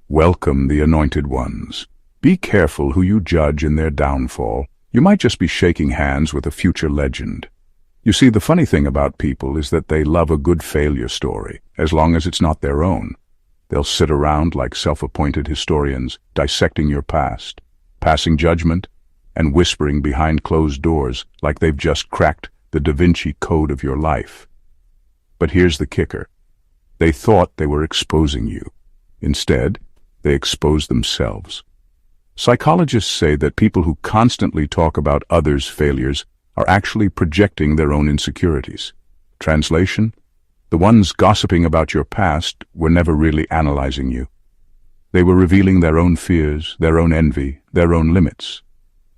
Welcome the anointed ones. Be careful who you judge in their downfall. You might just be shaking hands with a future legend. You see, the funny thing about people is that they love a good failure story, as long as it's not their own. They'll sit around like self-appointed historians, dissecting your past, passing judgment, and whispering behind closed doors like they've just cracked the Da Vinci Code of your life. But here's the kicker. They thought they were exposing you. Instead, they expose themselves. Psychologists say that people who constantly talk about others' failures are actually projecting their own insecurities. Translation: the ones gossiping about your past were never really analyzing you. They were revealing their own fears, their own envy, their own limits.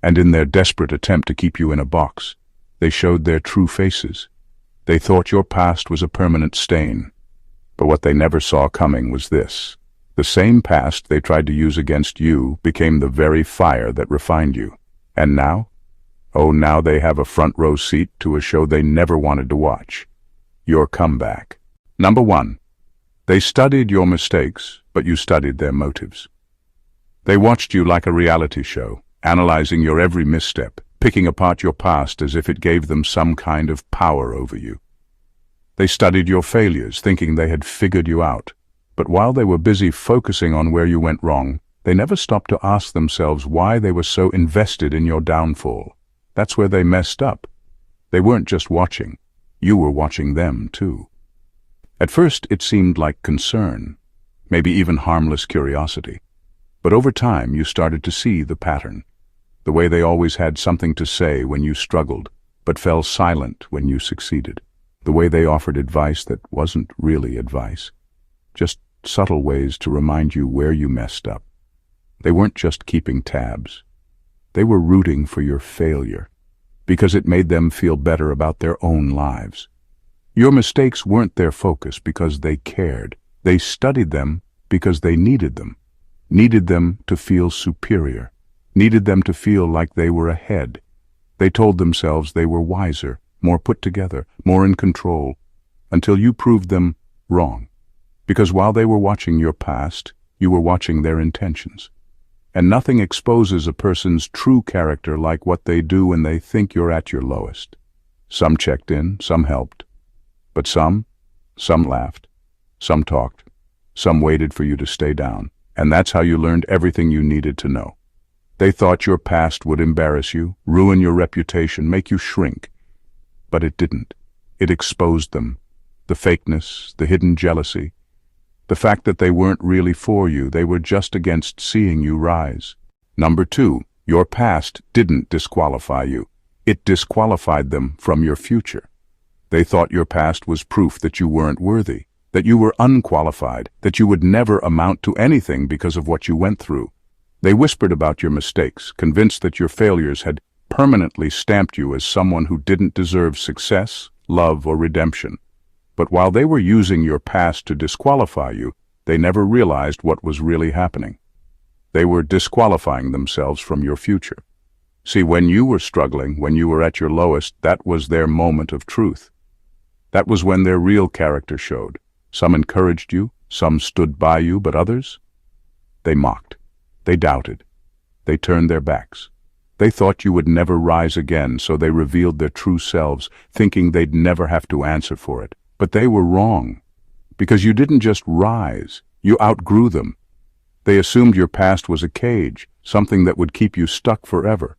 And in their desperate attempt to keep you in a box, they showed their true faces. They thought your past was a permanent stain. But what they never saw coming was this. The same past they tried to use against you became the very fire that refined you. And now? Oh, now they have a front row seat to a show they never wanted to watch. Your comeback. Number 1. They studied your mistakes, but you studied their motives. They watched you like a reality show, analyzing your every misstep, picking apart your past as if it gave them some kind of power over you. They studied your failures, thinking they had figured you out. But while they were busy focusing on where you went wrong, they never stopped to ask themselves why they were so invested in your downfall. That's where they messed up. They weren't just watching. You were watching them, too. At first, it seemed like concern, maybe even harmless curiosity. But over time, you started to see the pattern. The way they always had something to say when you struggled, but fell silent when you succeeded. The way they offered advice that wasn't really advice. Just subtle ways to remind you where you messed up. They weren't just keeping tabs. They were rooting for your failure, because it made them feel better about their own lives. Your mistakes weren't their focus because they cared. They studied them because they needed them. Needed them to feel superior. Needed them to feel like they were ahead. They told themselves they were wiser, more put together, more in control, until you proved them wrong. Because while they were watching your past, you were watching their intentions. And nothing exposes a person's true character like what they do when they think you're at your lowest. Some checked in, some helped. But some laughed, some talked, some waited for you to stay down. And that's how you learned everything you needed to know. They thought your past would embarrass you, ruin your reputation, make you shrink. But it didn't. It exposed them. The fakeness, the hidden jealousy. The fact that they weren't really for you, they were just against seeing you rise. Number 2, your past didn't disqualify you. It disqualified them from your future. They thought your past was proof that you weren't worthy, that you were unqualified, that you would never amount to anything because of what you went through. They whispered about your mistakes, convinced that your failures had permanently stamped you as someone who didn't deserve success, love, or redemption. But while they were using your past to disqualify you, they never realized what was really happening. They were disqualifying themselves from your future. See, when you were struggling, when you were at your lowest, that was their moment of truth. That was when their real character showed. Some encouraged you, some stood by you, but others? They mocked. They doubted. They turned their backs. They thought you would never rise again, so they revealed their true selves, thinking they'd never have to answer for it. But they were wrong, because you didn't just rise, you outgrew them. They assumed your past was a cage, something that would keep you stuck forever.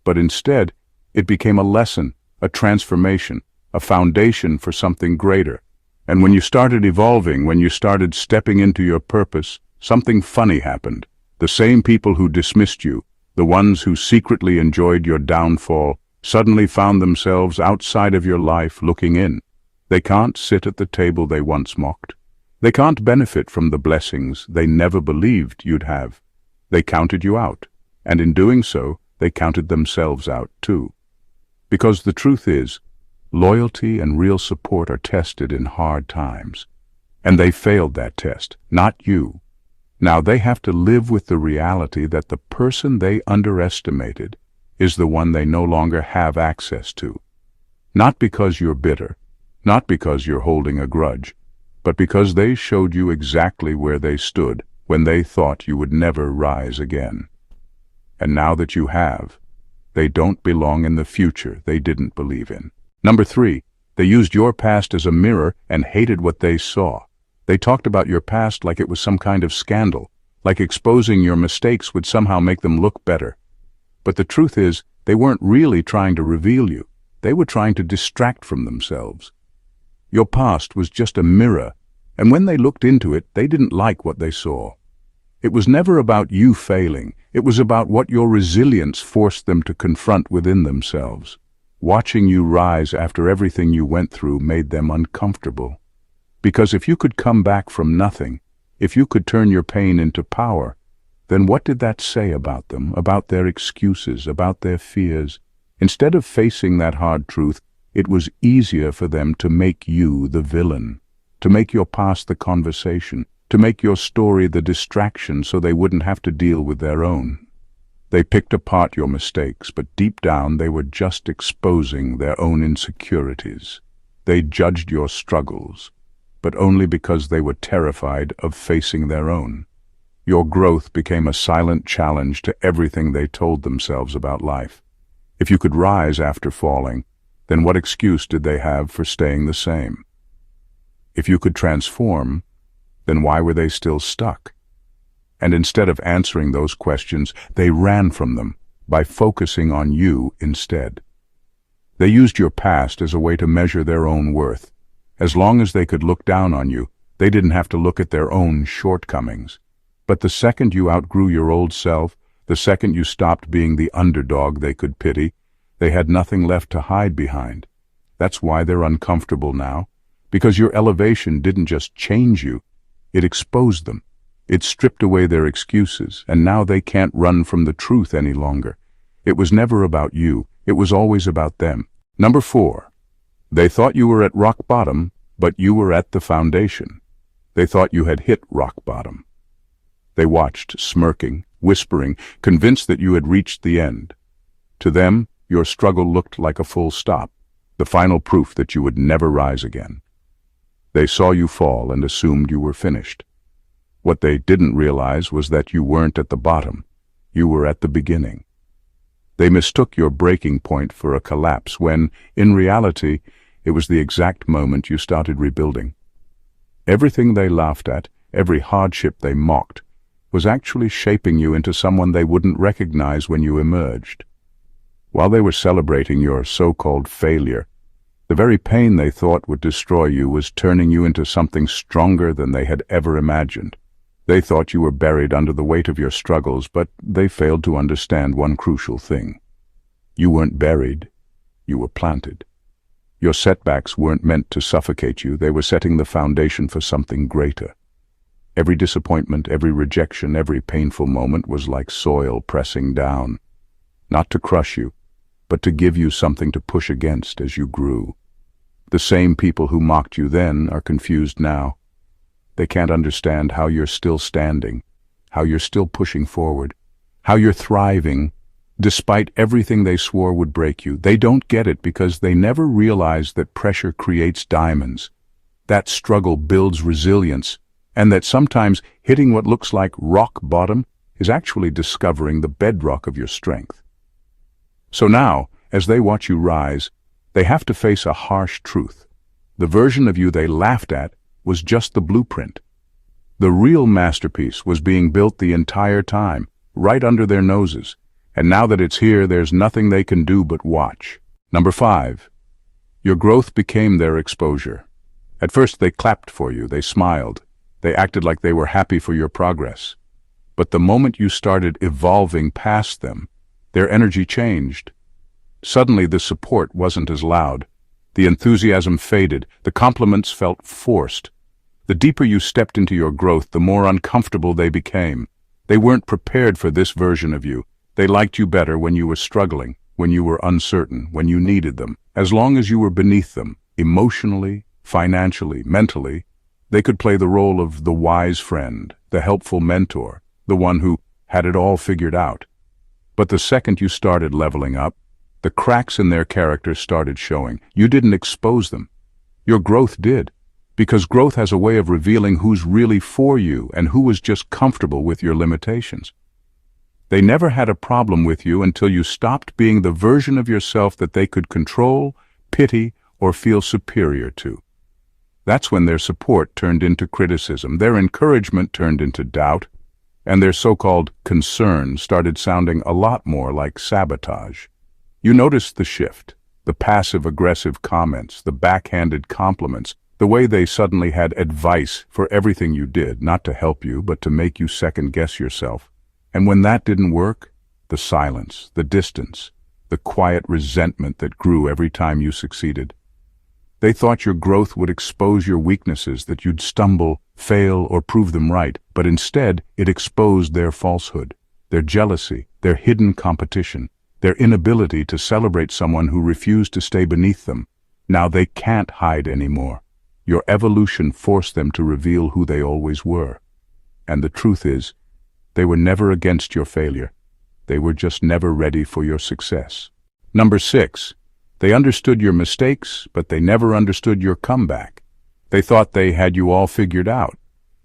But instead, it became a lesson, a transformation, a foundation for something greater. And when you started evolving, when you started stepping into your purpose, something funny happened. The same people who dismissed you, the ones who secretly enjoyed your downfall, suddenly found themselves outside of your life looking in. They can't sit at the table they once mocked. They can't benefit from the blessings they never believed you'd have. They counted you out, and in doing so, they counted themselves out too. Because the truth is, loyalty and real support are tested in hard times. And they failed that test, not you. Now they have to live with the reality that the person they underestimated is the one they no longer have access to. Not because you're bitter, not because you're holding a grudge, but because they showed you exactly where they stood when they thought you would never rise again. And now that you have, they don't belong in the future they didn't believe in. Number 3, they used your past as a mirror and hated what they saw. They talked about your past like it was some kind of scandal, like exposing your mistakes would somehow make them look better. But the truth is, they weren't really trying to reveal you. They were trying to distract from themselves. Your past was just a mirror, and when they looked into it, they didn't like what they saw. It was never about you failing. It was about what your resilience forced them to confront within themselves. Watching you rise after everything you went through made them uncomfortable. Because if you could come back from nothing, if you could turn your pain into power, then what did that say about them, about their excuses, about their fears? Instead of facing that hard truth, it was easier for them to make you the villain, to make your past the conversation, to make your story the distraction so they wouldn't have to deal with their own. They picked apart your mistakes, but deep down they were just exposing their own insecurities. They judged your struggles, but only because they were terrified of facing their own. Your growth became a silent challenge to everything they told themselves about life. If you could rise after falling, then what excuse did they have for staying the same? If you could transform, then why were they still stuck? And instead of answering those questions, they ran from them by focusing on you instead. They used your past as a way to measure their own worth. As long as they could look down on you, they didn't have to look at their own shortcomings. But the second you outgrew your old self, the second you stopped being the underdog they could pity, they had nothing left to hide behind. That's why they're uncomfortable now, because your elevation didn't just change you, it exposed them. It stripped away their excuses, and now they can't run from the truth any longer. It was never about you, it was always about them. Number 4, they thought you were at rock bottom, but you were at the foundation. They thought you had hit rock bottom. They watched, smirking, whispering, convinced that you had reached the end. To them, your struggle looked like a full stop, the final proof that you would never rise again. They saw you fall and assumed you were finished. What they didn't realize was that you weren't at the bottom, you were at the beginning. They mistook your breaking point for a collapse when, in reality, it was the exact moment you started rebuilding. Everything they laughed at, every hardship they mocked, was actually shaping you into someone they wouldn't recognize when you emerged. While they were celebrating your so-called failure, the very pain they thought would destroy you was turning you into something stronger than they had ever imagined. They thought you were buried under the weight of your struggles, but they failed to understand one crucial thing. You weren't buried, you were planted. Your setbacks weren't meant to suffocate you, they were setting the foundation for something greater. Every disappointment, every rejection, every painful moment was like soil pressing down, not to crush you, but to give you something to push against as you grew. The same people who mocked you then are confused now. They can't understand how you're still standing, how you're still pushing forward, how you're thriving, despite everything they swore would break you. They don't get it because they never realized that pressure creates diamonds, that struggle builds resilience, and that sometimes hitting what looks like rock bottom is actually discovering the bedrock of your strength. So now, as they watch you rise, they have to face a harsh truth. The version of you they laughed at was just the blueprint. The real masterpiece was being built the entire time, right under their noses, and now that it's here, there's nothing they can do but watch. Number 5, your growth became their exposure. At first they clapped for you, they smiled, they acted like they were happy for your progress. But the moment you started evolving past them, their energy changed. Suddenly the support wasn't as loud. The enthusiasm faded. The compliments felt forced. The deeper you stepped into your growth, the more uncomfortable they became. They weren't prepared for this version of you. They liked you better when you were struggling, when you were uncertain, when you needed them. As long as you were beneath them, emotionally, financially, mentally, they could play the role of the wise friend, the helpful mentor, the one who had it all figured out. But the second you started leveling up, the cracks in their character started showing. You didn't expose them. Your growth did, Because growth has a way of revealing who's really for you and who was just comfortable with your limitations. They never had a problem with you until you stopped being the version of yourself that they could control, pity, or feel superior to. That's when their support turned into criticism, their encouragement turned into doubt, and their so-called concern started sounding a lot more like sabotage. You noticed the shift, the passive-aggressive comments, the backhanded compliments, the way they suddenly had advice for everything you did, not to help you, but to make you second-guess yourself. And when that didn't work, the silence, the distance, the quiet resentment that grew every time you succeeded. They thought your growth would expose your weaknesses, that you'd stumble, fail, or prove them right, but instead it exposed their falsehood, their jealousy, their hidden competition, their inability to celebrate someone who refused to stay beneath them. Now they can't hide anymore. Your evolution forced them to reveal who they always were. And the truth is, they were never against your failure. They were just never ready for your success. Number 6. They understood your mistakes, but they never understood your comeback. They thought they had you all figured out.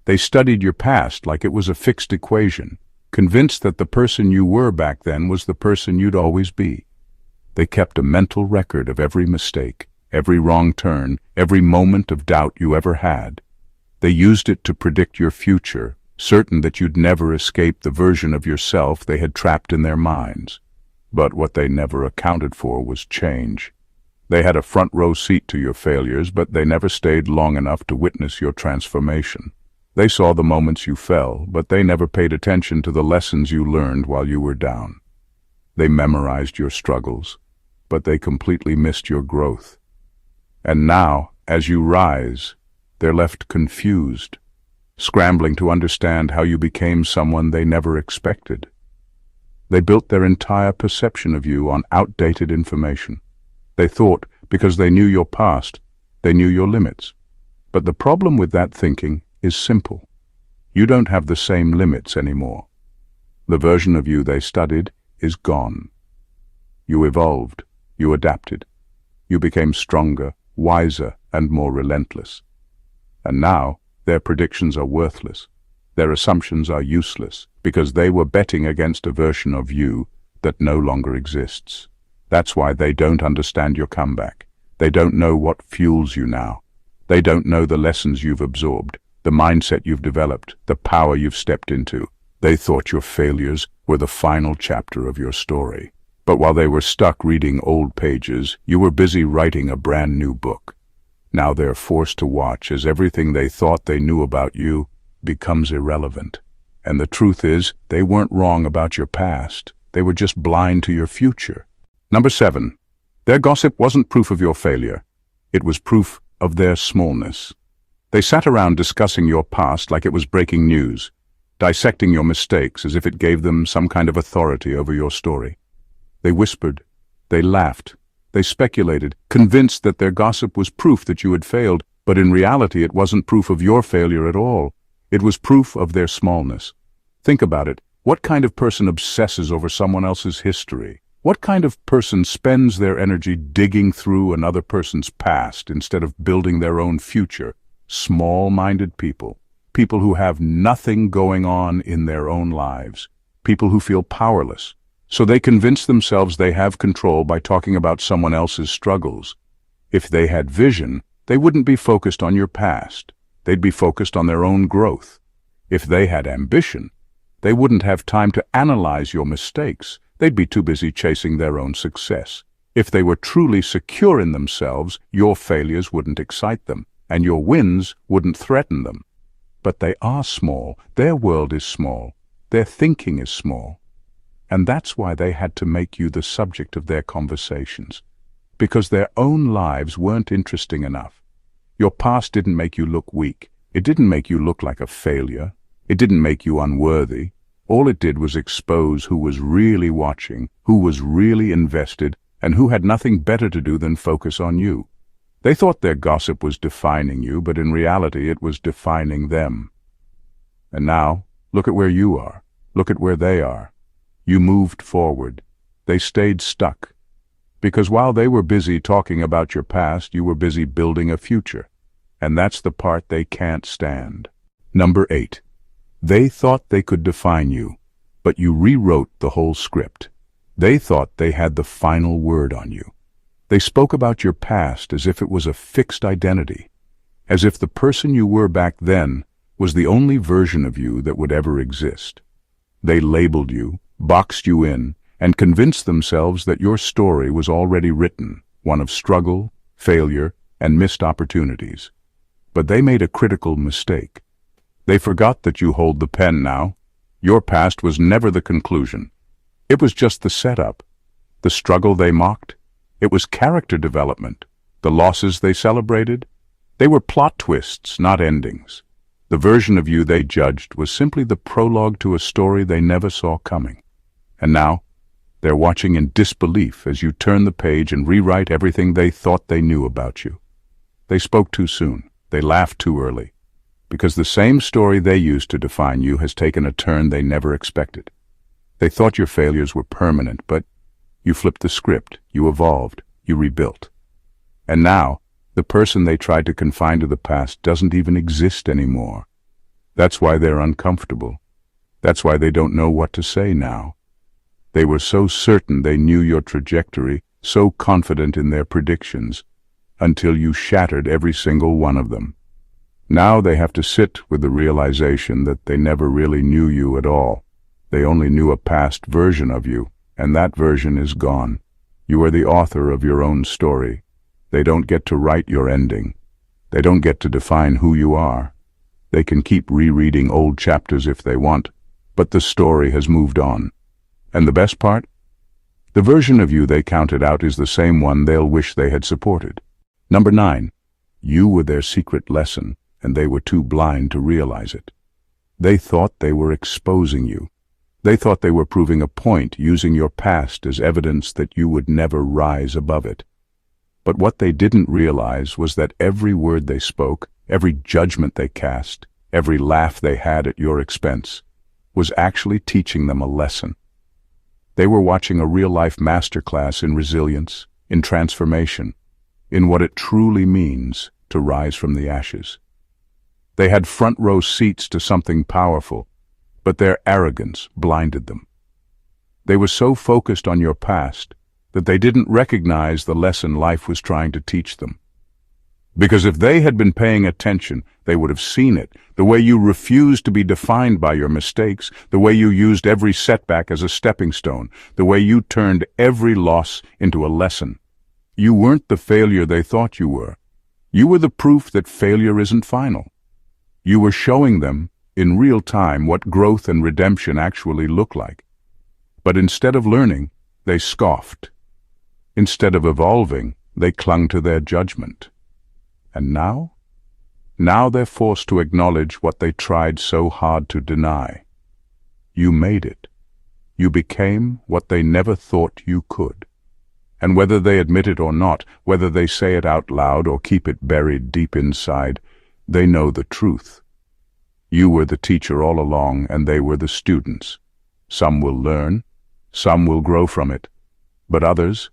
They studied your past like it was a fixed equation, convinced that the person you were back then was the person you'd always be. They kept a mental record of every mistake, every wrong turn, every moment of doubt you ever had. They used it to predict your future, certain that you'd never escape the version of yourself they had trapped in their minds. But what they never accounted for was change. They had a front row seat to your failures, but they never stayed long enough to witness your transformation. They saw the moments you fell, but they never paid attention to the lessons you learned while you were down. They memorized your struggles, but they completely missed your growth. And now, as you rise, they're left confused, scrambling to understand how you became someone they never expected. They built their entire perception of you on outdated information. They thought, because they knew your past, they knew your limits. But the problem with that thinking is simple. You don't have the same limits anymore. The version of you they studied is gone. You evolved, you adapted. You became stronger, wiser, and more relentless. And now, their predictions are worthless. Their assumptions are useless, because they were betting against a version of you that no longer exists. That's why they don't understand your comeback. They don't know what fuels you now. They don't know the lessons you've absorbed, the mindset you've developed, the power you've stepped into. They thought your failures were the final chapter of your story. But while they were stuck reading old pages, you were busy writing a brand new book. Now they're forced to watch as everything they thought they knew about you becomes irrelevant. And the truth is, they weren't wrong about your past. They were just blind to your future. Number 7. Their gossip wasn't proof of your failure. It was proof of their smallness. They sat around discussing your past like it was breaking news, dissecting your mistakes as if it gave them some kind of authority over your story. They whispered, they laughed, they speculated, convinced that their gossip was proof that you had failed, but in reality it wasn't proof of your failure at all. It was proof of their smallness. Think about it. What kind of person obsesses over someone else's history? What kind of person spends their energy digging through another person's past instead of building their own future? Small-minded people. People who have nothing going on in their own lives. People who feel powerless. So they convince themselves they have control by talking about someone else's struggles. If they had vision, they wouldn't be focused on your past. They'd be focused on their own growth. If they had ambition, they wouldn't have time to analyze your mistakes. They'd be too busy chasing their own success. If they were truly secure in themselves, your failures wouldn't excite them, and your wins wouldn't threaten them. But they are small. Their world is small. Their thinking is small. And that's why they had to make you the subject of their conversations. Because their own lives weren't interesting enough. Your past didn't make you look weak. It didn't make you look like a failure. It didn't make you unworthy. All it did was expose who was really watching, who was really invested, and who had nothing better to do than focus on you. They thought their gossip was defining you, but in reality it was defining them. And now, look at where you are. Look at where they are. You moved forward. They stayed stuck. Because while they were busy talking about your past, you were busy building a future. and that's the part they can't stand. Number 8. They thought they could define you, but you rewrote the whole script. They thought they had the final word on you. They spoke about your past as if it was a fixed identity, as if the person you were back then was the only version of you that would ever exist. They labeled you, boxed you in, and convinced themselves that your story was already written, one of struggle, failure, and missed opportunities. But they made a critical mistake. They forgot that you hold the pen now. Your past was never the conclusion. It was just the setup. The struggle they mocked, it was character development. The losses they celebrated, they were plot twists, not endings. The version of you they judged was simply the prologue to a story they never saw coming. And now, they're watching in disbelief as you turn the page and rewrite everything they thought they knew about you. They spoke too soon. They laughed too early. Because the same story they used to define you has taken a turn they never expected. They thought your failures were permanent, but you flipped the script, you evolved, you rebuilt. And now, the person they tried to confine to the past doesn't even exist anymore. That's why they're uncomfortable. That's why they don't know what to say now. They were so certain they knew your trajectory, so confident in their predictions, until you shattered every single one of them. Now they have to sit with the realization that they never really knew you at all. They only knew a past version of you, and that version is gone. You are the author of your own story. They don't get to write your ending. They don't get to define who you are. They can keep rereading old chapters if they want, but the story has moved on. And the best part? The version of you they counted out is the same one they'll wish they had supported. Number 9. You were their secret lesson, and they were too blind to realize it. They thought they were exposing you. They thought they were proving a point, using your past as evidence that you would never rise above it. But what they didn't realize was that every word they spoke, every judgment they cast, every laugh they had at your expense, was actually teaching them a lesson. They were watching a real-life masterclass in resilience, in transformation, in what it truly means to rise from the ashes. They had front-row seats to something powerful, but their arrogance blinded them. They were so focused on your past that they didn't recognize the lesson life was trying to teach them. Because if they had been paying attention, they would have seen it, the way you refused to be defined by your mistakes, the way you used every setback as a stepping stone, the way you turned every loss into a lesson. You weren't the failure they thought you were. You were the proof that failure isn't final. You were showing them, in real time, what growth and redemption actually look like. But instead of learning, they scoffed. Instead of evolving, they clung to their judgment. And now? Now they're forced to acknowledge what they tried so hard to deny. You made it. You became what they never thought you could. And whether they admit it or not, whether they say it out loud or keep it buried deep inside, they know the truth. You were the teacher all along, and they were the students. Some will learn, some will grow from it, but others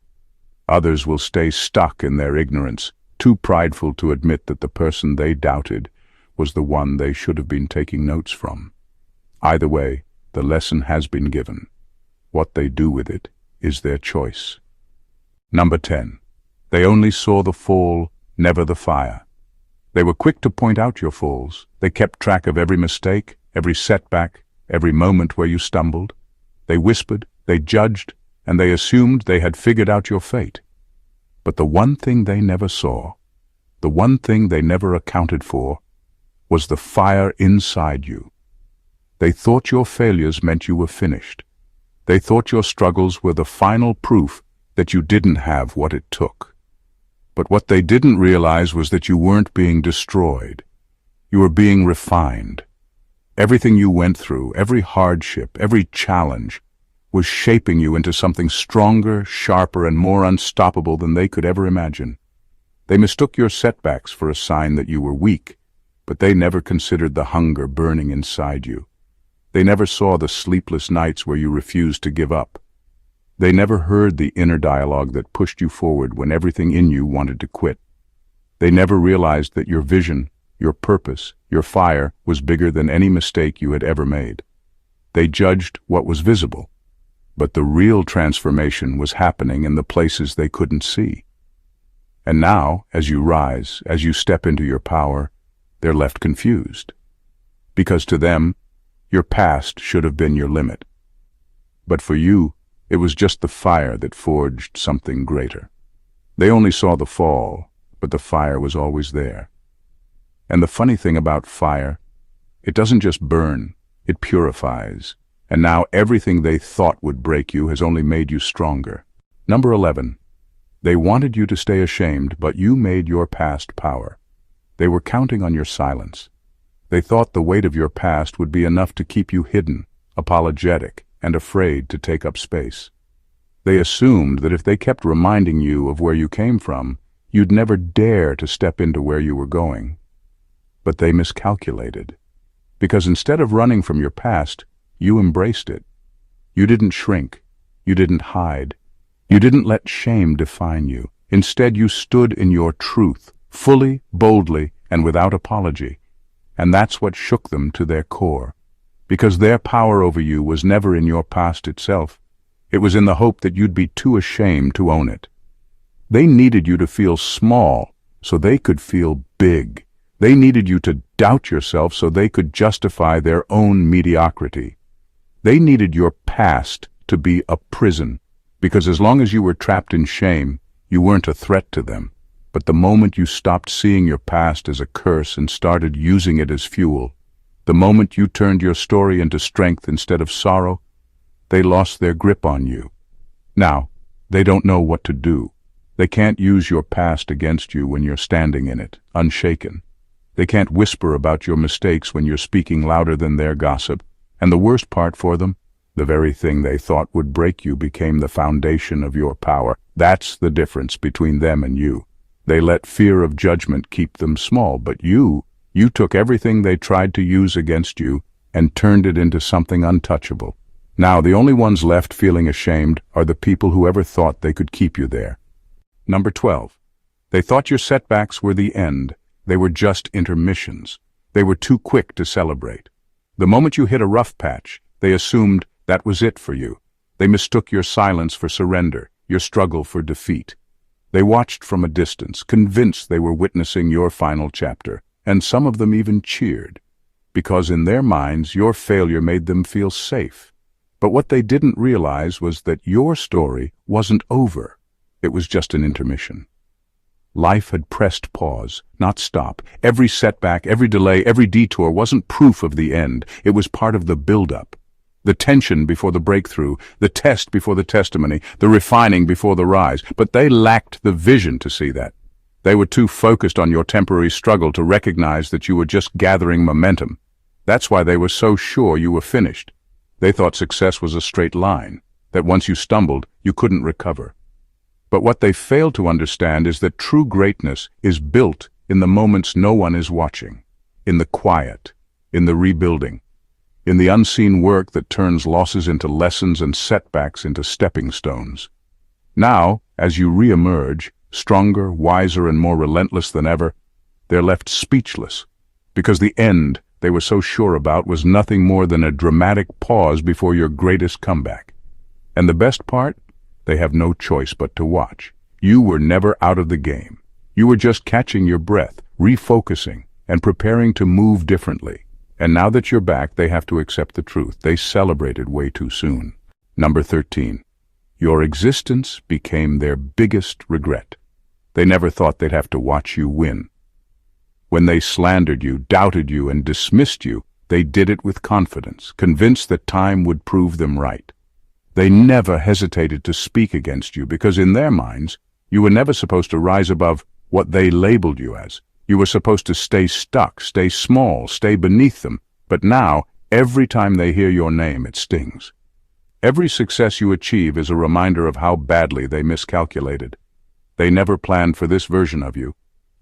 will stay stuck in their ignorance, too prideful to admit that the person they doubted was the one they should have been taking notes from. Either way, the lesson has been given. What they do with it is their choice. Number 10. They only saw the fall, never the fire. They were quick to point out your falls. They kept track of every mistake, every setback, every moment where you stumbled. They whispered, they judged, and they assumed they had figured out your fate. But the one thing they never saw, the one thing they never accounted for, was the fire inside you. They thought your failures meant you were finished. They thought your struggles were the final proof that you didn't have what it took. But what they didn't realize was that you weren't being destroyed. You were being refined. Everything you went through, every hardship, every challenge, was shaping you into something stronger, sharper, and more unstoppable than they could ever imagine. They mistook your setbacks for a sign that you were weak, but they never considered the hunger burning inside you. They never saw the sleepless nights where you refused to give up. They never heard the inner dialogue that pushed you forward when everything in you wanted to quit. They never realized that your vision, your purpose, your fire was bigger than any mistake you had ever made. They judged what was visible, but the real transformation was happening in the places they couldn't see. And now, as you rise, as you step into your power, they're left confused. Because to them, your past should have been your limit. But for you, it was just the fire that forged something greater. They only saw the fall, but the fire was always there. And the funny thing about fire, it doesn't just burn, it purifies. And now everything they thought would break you has only made you stronger. Number 11. They wanted you to stay ashamed, but you made your past power. They were counting on your silence. They thought the weight of your past would be enough to keep you hidden, apologetic, and afraid to take up space. They assumed that if they kept reminding you of where you came from, you'd never dare to step into where you were going. But they miscalculated. Because instead of running from your past, you embraced it. You didn't shrink. You didn't hide. You didn't let shame define you. Instead, you stood in your truth, fully, boldly, and without apology. And that's what shook them to their core. Because their power over you was never in your past itself. It was in the hope that you'd be too ashamed to own it. They needed you to feel small so they could feel big. They needed you to doubt yourself so they could justify their own mediocrity. They needed your past to be a prison, because as long as you were trapped in shame, you weren't a threat to them. But the moment you stopped seeing your past as a curse and started using it as fuel, the moment you turned your story into strength instead of sorrow, they lost their grip on you. Now, they don't know what to do. They can't use your past against you when you're standing in it, unshaken. They can't whisper about your mistakes when you're speaking louder than their gossip. And the worst part for them, the very thing they thought would break you became the foundation of your power. That's the difference between them and you. They let fear of judgment keep them small, but you took everything they tried to use against you and turned it into something untouchable. Now, the only ones left feeling ashamed are the people who ever thought they could keep you there. Number 12. They thought your setbacks were the end. They were just intermissions. They were too quick to celebrate. The moment you hit a rough patch, they assumed that was it for you. They mistook your silence for surrender, your struggle for defeat. They watched from a distance, convinced they were witnessing your final chapter, and some of them even cheered, because in their minds your failure made them feel safe. But what they didn't realize was that your story wasn't over. It was just an intermission. Life had pressed pause, not stop. Every setback, every delay, every detour wasn't proof of the end. It was part of the build-up. The tension before the breakthrough, the test before the testimony, the refining before the rise. But they lacked the vision to see that. They were too focused on your temporary struggle to recognize that you were just gathering momentum. That's why they were so sure you were finished. They thought success was a straight line, that once you stumbled, you couldn't recover. But what they failed to understand is that true greatness is built in the moments no one is watching, in the quiet, in the rebuilding, in the unseen work that turns losses into lessons and setbacks into stepping stones. Now, as you re-emerge, stronger, wiser, and more relentless than ever, they're left speechless, because the end they were so sure about was nothing more than a dramatic pause before your greatest comeback. And the best part? They have no choice but to watch. You were never out of the game. You were just catching your breath, refocusing, and preparing to move differently. And now that you're back, they have to accept the truth. They celebrated way too soon. Number 13. Your existence became their biggest regret. They never thought they'd have to watch you win. When they slandered you, doubted you, and dismissed you, they did it with confidence, convinced that time would prove them right. They never hesitated to speak against you because in their minds, you were never supposed to rise above what they labeled you as. You were supposed to stay stuck, stay small, stay beneath them. But now, every time they hear your name, it stings. Every success you achieve is a reminder of how badly they miscalculated. They never planned for this version of you.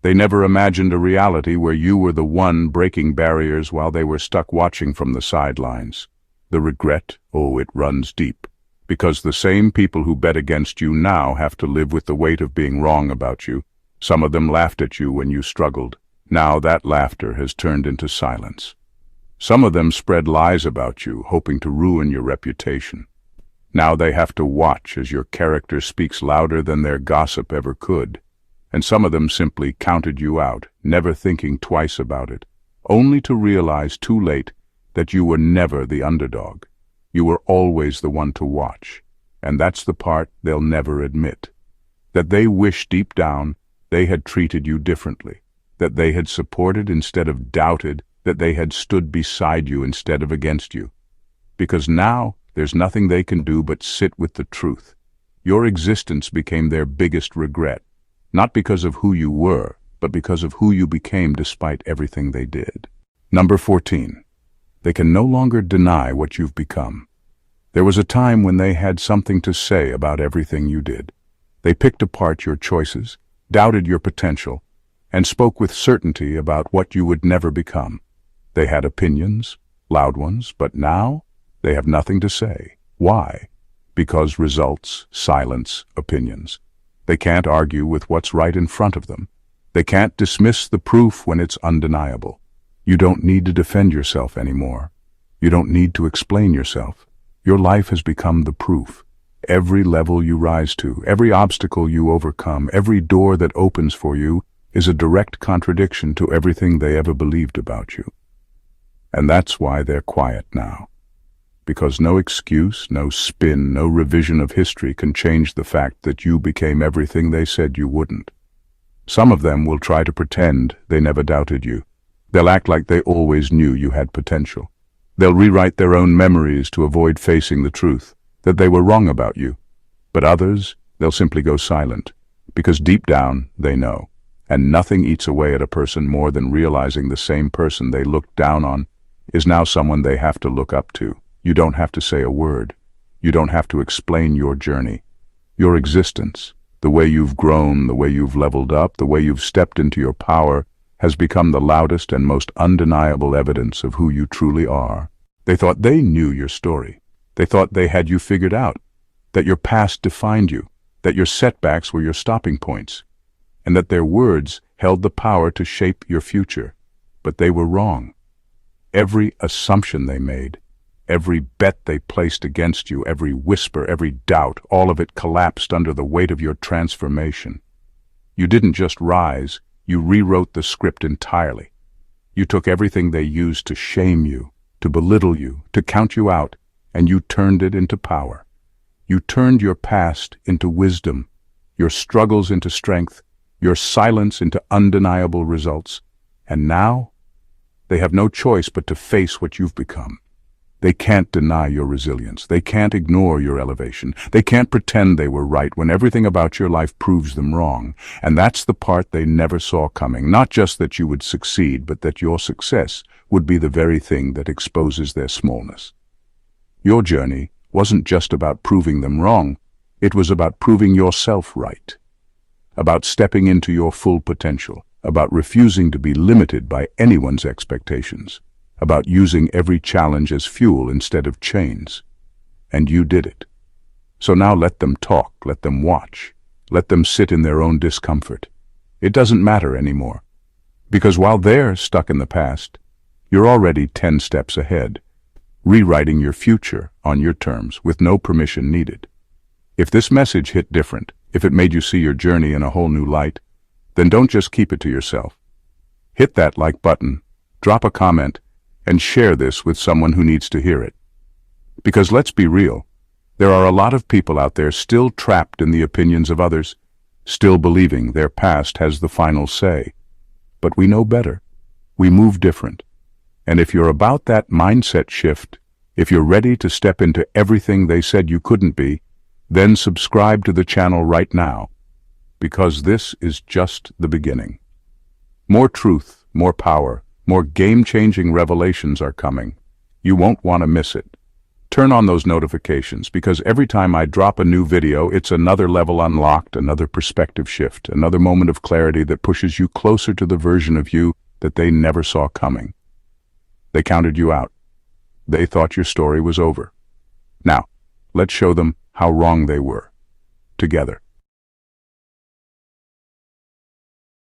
They never imagined a reality where you were the one breaking barriers while they were stuck watching from the sidelines. The regret, oh, it runs deep. Because the same people who bet against you now have to live with the weight of being wrong about you. Some of them laughed at you when you struggled. Now that laughter has turned into silence. Some of them spread lies about you, hoping to ruin your reputation. Now they have to watch as your character speaks louder than their gossip ever could. And some of them simply counted you out, never thinking twice about it, only to realize too late that you were never the underdog. You were always the one to watch. And that's the part they'll never admit. That they wish deep down they had treated you differently, that they had supported instead of doubted, that they had stood beside you instead of against you. Because now there's nothing they can do but sit with the truth. Your existence became their biggest regret, not because of who you were, but because of who you became despite everything they did. Number 14. They can no longer deny what you've become. There was a time when they had something to say about everything you did. They picked apart your choices, doubted your potential, and spoke with certainty about what you would never become. They had opinions, loud ones, but now they have nothing to say. Why? Because results silence opinions. They can't argue with what's right in front of them. They can't dismiss the proof when it's undeniable. You don't need to defend yourself anymore. You don't need to explain yourself. Your life has become the proof. Every level you rise to, every obstacle you overcome, every door that opens for you is a direct contradiction to everything they ever believed about you. And that's why they're quiet now. Because no excuse, no spin, no revision of history can change the fact that you became everything they said you wouldn't. Some of them will try to pretend they never doubted you. They'll act like they always knew you had potential. They'll rewrite their own memories to avoid facing the truth, that they were wrong about you. But others, they'll simply go silent, because deep down they know. And nothing eats away at a person more than realizing the same person they looked down on is now someone they have to look up to. You don't have to say a word. You don't have to explain your journey. Your existence, the way you've grown, the way you've leveled up, the way you've stepped into your power, has become the loudest and most undeniable evidence of who you truly are. They thought they knew your story. They thought they had you figured out, that your past defined you, that your setbacks were your stopping points, and that their words held the power to shape your future. But they were wrong. Every assumption they made, every bet they placed against you, every whisper, every doubt, all of it collapsed under the weight of your transformation. You didn't just rise, you rewrote the script entirely. You took everything they used to shame you, to belittle you, to count you out, and you turned it into power. You turned your past into wisdom, your struggles into strength, your silence into undeniable results. And now, they have no choice but to face what you've become. They can't deny your resilience. They can't ignore your elevation. They can't pretend they were right when everything about your life proves them wrong. And that's the part they never saw coming. Not just that you would succeed, but that your success would be the very thing that exposes their smallness. Your journey wasn't just about proving them wrong. It was about proving yourself right. About stepping into your full potential. About refusing to be limited by anyone's expectations. About using every challenge as fuel instead of chains. And you did it. So now let them talk, let them watch, let them sit in their own discomfort. It doesn't matter anymore. Because while they're stuck in the past, you're already 10 steps ahead, rewriting your future on your terms with no permission needed. If this message hit different, if it made you see your journey in a whole new light, then don't just keep it to yourself. Hit that like button, drop a comment, and share this with someone who needs to hear it. Because let's be real, there are a lot of people out there still trapped in the opinions of others, still believing their past has the final say. But we know better. We move different. And if you're about that mindset shift, if you're ready to step into everything they said you couldn't be, then subscribe to the channel right now, because this is just the beginning. More truth, more power, more game-changing revelations are coming. You won't want to miss it. Turn on those notifications, because every time I drop a new video, it's another level unlocked, another perspective shift, another moment of clarity that pushes you closer to the version of you that they never saw coming. They counted you out. They thought your story was over. Now, let's show them how wrong they were. Together.